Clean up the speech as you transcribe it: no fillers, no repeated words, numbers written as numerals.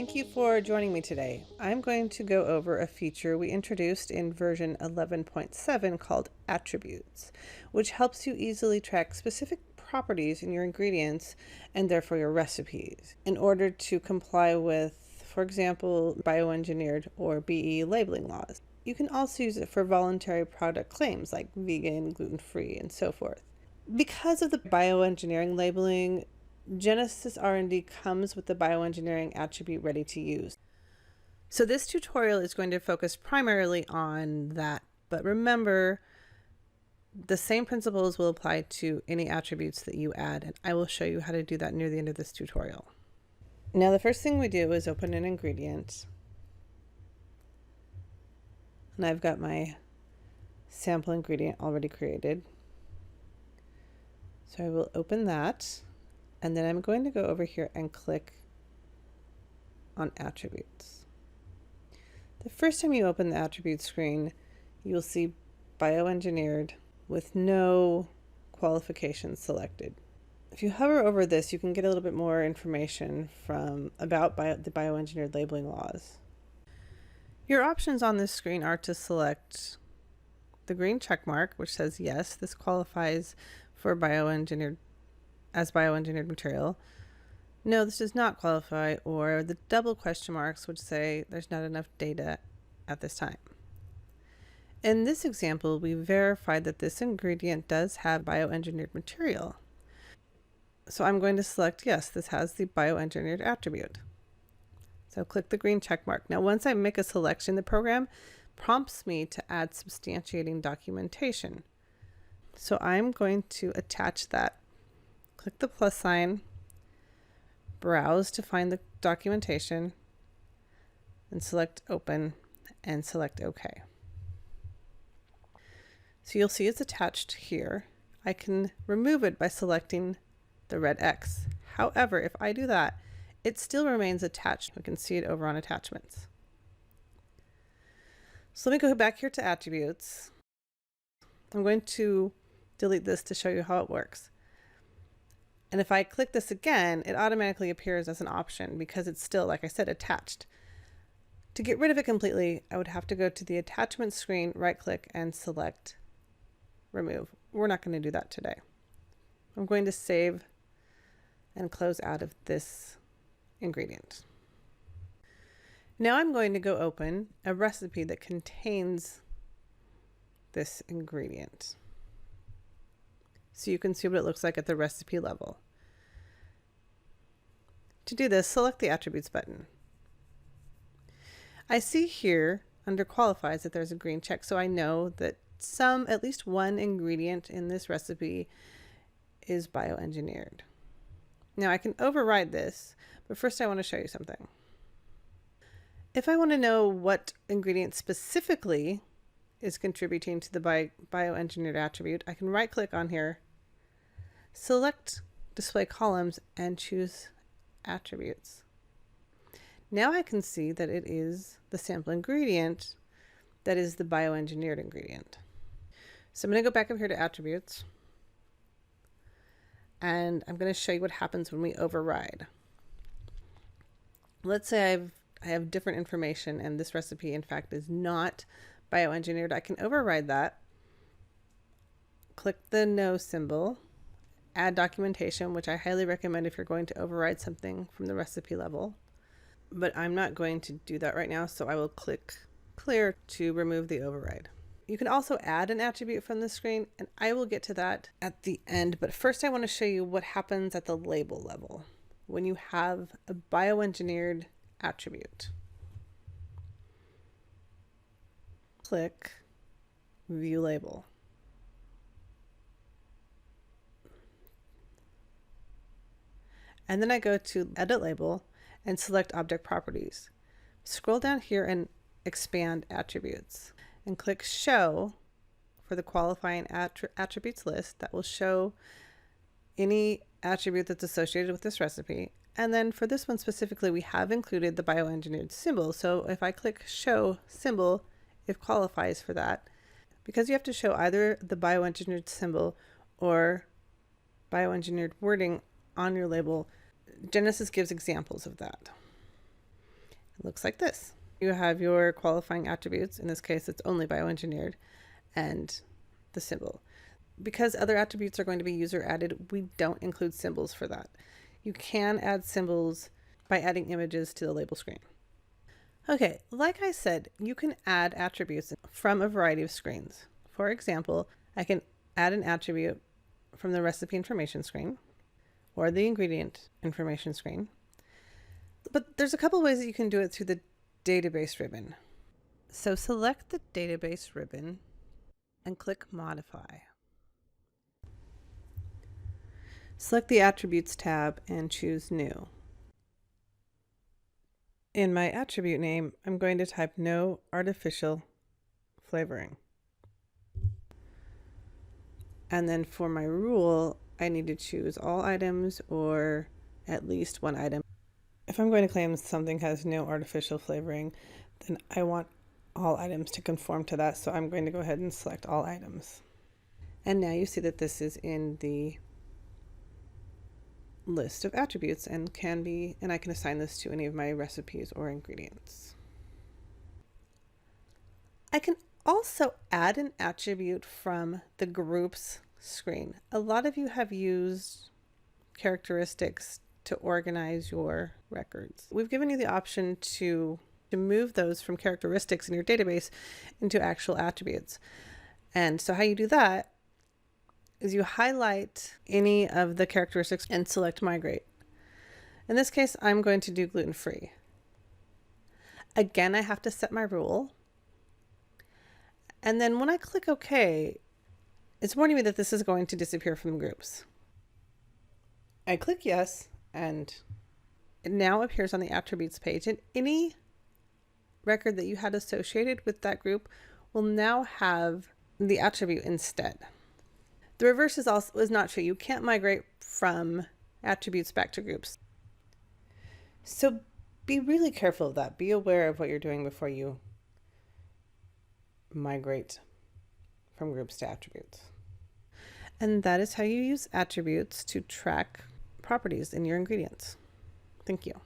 Thank you for joining me today. I'm going to go over a feature we introduced in version 11.7 called attributes, which helps you easily track specific properties in your ingredients and therefore your recipes in order to comply with, for example, bioengineered or BE labeling laws. You can also use it for voluntary product claims like vegan, gluten-free, and so forth. Because of the bioengineering labeling, Genesis R&D comes with the bioengineering attribute ready to use. So this tutorial is going to focus primarily on that, but remember, the same principles will apply to any attributes that you add, and I will show you how to do that near the end of this tutorial. Now, the first thing we do is open an ingredient. And I've got my sample ingredient already created. So I will open that. And then I'm going to go over here and click on attributes. The first time you open the attribute screen, you will see bioengineered with no qualifications selected. If you hover over this, you can get a little bit more information about the bioengineered labeling laws. Your options on this screen are to select the green check mark, which says yes, this qualifies for bioengineered material. No, this does not qualify, or the double question marks which say there's not enough data at this time. In this example, we verified that this ingredient does have bioengineered material. So I'm going to select yes, this has the bioengineered attribute. So click the green check mark. Now, once I make a selection, the program prompts me to add substantiating documentation. So I'm going to attach that. Click the plus sign, browse to find the documentation, and select open and select OK. So you'll see it's attached here. I can remove it by selecting the red X. However, if I do that, it still remains attached. We can see it over on attachments. So let me go back here to attributes. I'm going to delete this to show you how it works. And if I click this again, it automatically appears as an option because it's still, like I said, attached. To get rid of it completely, I would have to go to the attachment screen, right click, and select remove. We're not going to do that today. I'm going to save and close out of this ingredient. Now I'm going to go open a recipe that contains this ingredient, so you can see what it looks like at the recipe level. To do this, select the Attributes button. I see here under Qualifies that there's a green check, so I know that at least one ingredient in this recipe is bioengineered. Now I can override this, but first I want to show you something. If I want to know what ingredient specifically is contributing to the bioengineered attribute, I can right click on here, select display columns, and choose attributes. Now I can see that it is the sample ingredient that is the bioengineered ingredient. So I'm going to go back up here to attributes, and I'm going to show you what happens when we override. Let's say I have different information and this recipe in fact is not bioengineered. I can override that, click the no symbol, add documentation, which I highly recommend if you're going to override something from the recipe level, but I'm not going to do that right now, so I will click clear to remove the override. You can also add an attribute from the screen, and I will get to that at the end, but first I want to show you what happens at the label level when you have a bioengineered attribute. Click View Label. And then I go to Edit Label and select Object Properties. Scroll down here and expand Attributes and click Show for the qualifying attributes list. That will show any attribute that's associated with this recipe. And then for this one specifically, we have included the bioengineered symbol. So if I click Show Symbol, it qualifies for that. Because you have to show either the bioengineered symbol or bioengineered wording on your label, Genesis gives examples of that. looks like this. You have your qualifying attributes. In this case, it's only bioengineered, and the symbol. Because other attributes are going to be user added, we don't include symbols for that. You can add symbols by adding images to the label screen. Okay, like I said, you can add attributes from a variety of screens. For example, I can add an attribute from the recipe information screen or the ingredient information screen. But there's a couple ways that you can do it through the database ribbon. So select the database ribbon and click Modify. Select the Attributes tab and choose New. In my attribute name, I'm going to type no artificial flavoring. And then for my rule, I need to choose all items or at least one item. If I'm going to claim something has no artificial flavoring, then I want all items to conform to that. So I'm going to go ahead and select all items. And now you see that this is in the list of attributes and I can assign this to any of my recipes or ingredients. I can also add an attribute from the groups screen. A lot of you have used characteristics to organize your records. We've given you the option to move those from characteristics in your database into actual attributes. And so how you do that is you highlight any of the characteristics and select migrate. In this case, I'm going to do gluten-free. Again, I have to set my rule. And then when I click OK, it's warning me that this is going to disappear from the groups. I click yes, and it now appears on the attributes page, and any record that you had associated with that group will now have the attribute instead. The reverse is not true. You can't migrate from attributes back to groups. So be really careful of that. Be aware of what you're doing before you migrate from groups to attributes. And that is how you use attributes to track properties in your ingredients. Thank you.